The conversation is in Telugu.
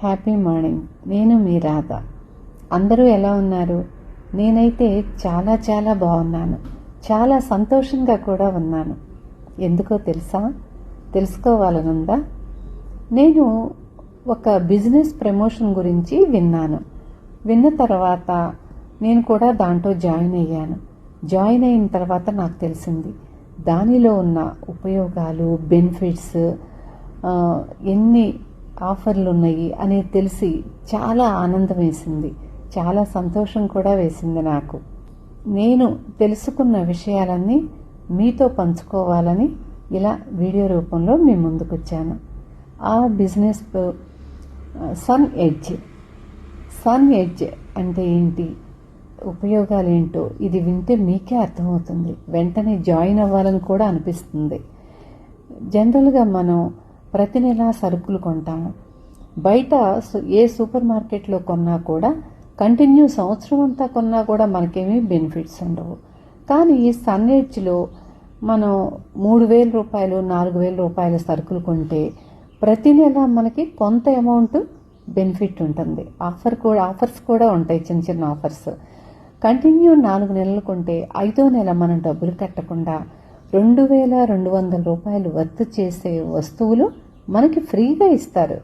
Happy morning. నేను మీ రాధ. అందరూ ఎలా ఉన్నారు? నేనైతే చాలా చాలా బాగున్నాను. చాలా సంతోషంగా కూడా ఉన్నాను. ఎందుకో తెలుసా? తెలుసుకోవాలనుందా? నేను ఒక బిజినెస్ ప్రమోషన్ గురించి విన్న తర్వాత నేను కూడా దాంట్లో జాయిన్ అయ్యాను. జాయిన్ అయిన తర్వాత నాకు తెలిసింది దానిలో ఉన్న ఉపయోగాలు, బెనిఫిట్స్, ఎన్ని ఆఫర్లు ఉన్నాయి అనేది తెలిసి చాలా ఆనందం వేసింది, చాలా సంతోషం కూడా వేసింది నాకు. నేను తెలుసుకున్న విషయాలన్నీ మీతో పంచుకోవాలని ఇలా వీడియో రూపంలో మీ ముందుకు వచ్చాను. ఆ బిజినెస్ సన్ ఎడ్జ్ అంటే ఏంటి, ఉపయోగాలు ఏంటో ఇది వింటే మీకే అర్థమవుతుంది. వెంటనే జాయిన్ అవ్వాలని కూడా అనిపిస్తుంది. జనరల్గా మనం ప్రతి నెల సరుకులు కొంటాము. బయట ఏ సూపర్ మార్కెట్లో కొన్నా కూడా కంటిన్యూ సంవత్సరం అంతా కొన్నా కూడా మనకేమీ బెనిఫిట్స్ ఉండవు. కానీ ఈ సన్ ఎడ్జ్లో మనం 3,000 రూపాయలు 4,000 రూపాయల సరుకులు కొంటే ప్రతి నెల మనకి కొంత అమౌంట్ బెనిఫిట్ ఉంటుంది. ఆఫర్స్ కూడా ఉంటాయి, చిన్న చిన్న ఆఫర్స్. కంటిన్యూ 4 నెలలు కొంటే 5వ నెల మనం డబ్బులు కట్టకుండా 2,200 రూపాయలు వర్త్ చేసే వస్తువులు మనకి ఫ్రీగా ఇస్తారు.